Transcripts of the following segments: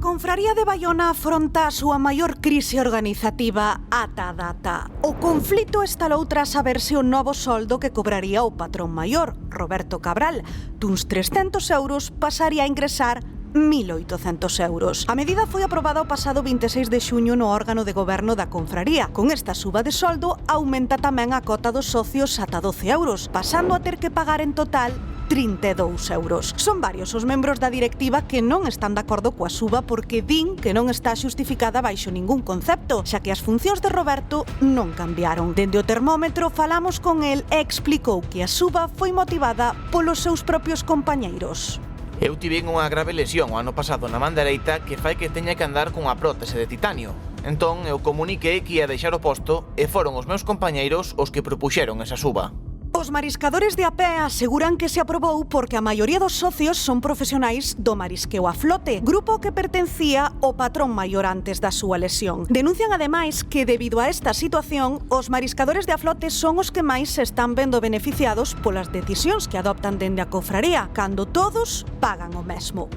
Confraría de Baiona afronta a súa maior crise organizativa ata a data. O conflito estalou tras saberse o novo soldo que cobraría o patrón maior, Roberto Cabral. Duns 300 euros pasaría a ingresar 1.800 euros. A medida foi aprobada o pasado 26 de xuño no órgano de goberno da confraría. Con esta suba de soldo aumenta tamén a cota dos socios ata 12 euros, pasando a ter que pagar en total 32 euros. Son varios os membros da directiva que non están de acordo coa suba porque din que non está xustificada baixo ningún concepto, xa que as funcións de Roberto non cambiaron. Dende o termómetro falamos con el e explicou que a suba foi motivada polos seus propios compañeiros. Eu tive unha grave lesión o ano pasado na man dereita que fai que teña que andar cunha prótese de titanio. Entón eu comuniquei que ia deixar o posto e foron os meus compañeiros os que propuxeron esa suba. Os mariscadores de a pé aseguran que se aprobou porque a maioría dos socios son profesionais do marisqueo a flote, grupo que pertencía ao patrón maior antes da súa lesión. Denuncian ademais que debido a esta situación, os mariscadores de a flote son os que máis se están vendo beneficiados polas decisións que adoptan dende a confraría, cando todos pagan o mesmo.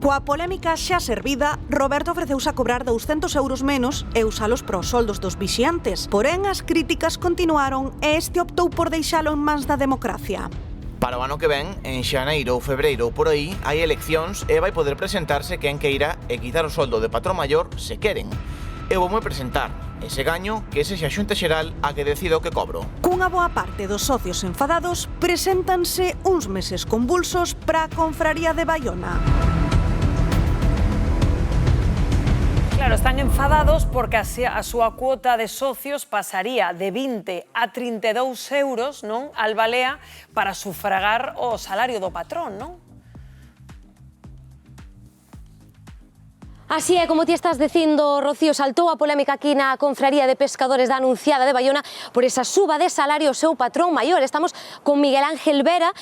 Coa polémica xa servida, Roberto ofreceuse a cobrar 200 euros menos e usalos para os soldos dos vixiantes. Porén, as críticas continuaron e este optou por deixalo en mans da democracia. Para o ano que ven, en xaneiro ou febreiro ou por aí, hai eleccións e vai poder presentarse quen queira e quitar o soldo de patrón maior se queren. Eu voume presentar, e se gaño, que sexa a Xunta Xeral a que decida o que cobro. Cunha boa parte dos socios enfadados, preséntanse uns meses convulsos para a confraría de Baiona. Claro, están enfadados porque a súa cuota de socios pasaría de 20 a 32 euros, non, Albalea, para sufragar o salario do patrón, non? Así é, como ti estás dicindo, Rocío, saltou a polémica aquí na Confraría de Pescadores da Anunciada de Baiona por esa suba de salario ao seu patrón maior. Estamos con Miguel Ángel Vera,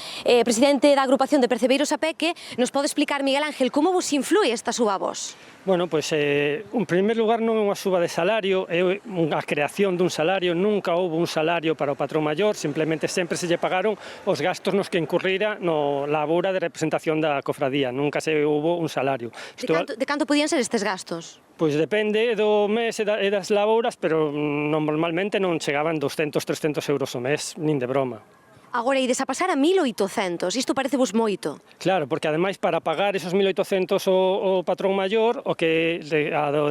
presidente da agrupación de percebeiros a pé, que nos pode explicar, Miguel Ángel, como vos influi esta suba a vos? Bueno, pois, en primer lugar, non é unha suba de salario, é unha creación dun salario, nunca houve un salario para o patrón maior, simplemente sempre se lle pagaron os gastos nos que incurrira no labora de representación da cofradía, nunca se houve un salario. De canto podían ser estes gastos? Pois depende do mes e das labouras, pero normalmente non chegaban 200-300 euros o mes, nin de broma. Agora, ides a pasar a 1.800, isto parece vos moito. Claro, porque ademais para pagar esos 1.800 o patrón maior, a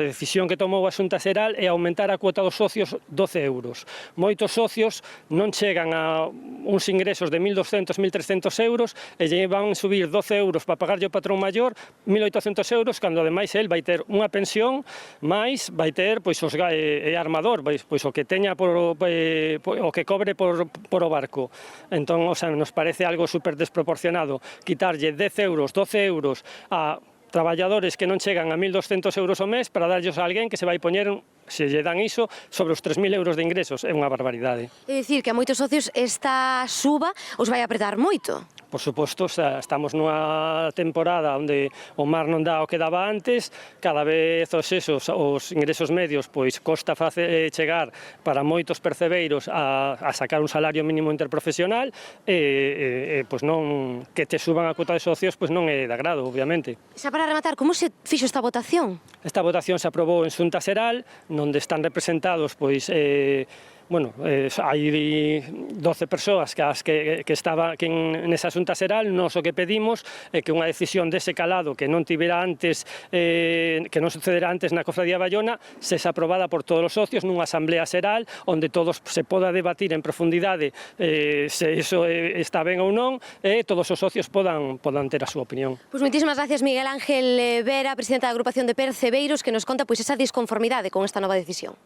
decisión que tomou a Xunta Xeral é aumentar a cuota dos socios 12 euros. Moitos socios non chegan a uns ingresos de 1.200-1.300 euros e lle van subir 12 euros para pagarlle o patrón maior 1.800 euros, cando ademais el vai ter unha pensión, máis vai ter armador, pois o que teña o que cobre por o barco. Entón, nos parece algo super desproporcionado quitarlle 10 euros, 12 euros a traballadores que non chegan a 1.200 euros ao mes para darllos a alguén que se vai poñer, se lle dan iso, sobre os 3.000 euros de ingresos. É unha barbaridade. É dicir, que a moitos socios esta suba os vai apretar moito. Por suposto, estamos nunha temporada onde o mar non dá o que daba antes, cada vez os ingresos medios pois costa chegar para moitos percebeiros a sacar un salario mínimo interprofesional e pois non que te suban a cuota de socios pois non é de agrado, obviamente. Xa para rematar, como se fixo esta votación? Esta votación se aprobou en Xunta Xeral, onde están representados pois hai 12 persoas que estaban nesa Xunta Xeral. Nos o que pedimos é que unha decisión dese calado que non tivera antes, que non sucedera antes na Cofradía de Baiona, se aprobada por todos os socios nunha asamblea xeral onde todos se poda debatir en profundidade se iso está ben ou non e todos os socios podan ter a súa opinión. Pois moitísimas gracias, Miguel Ángel Vera, presidente da agrupación de percebeiros, que nos conta pois esa disconformidade con esta nova decisión.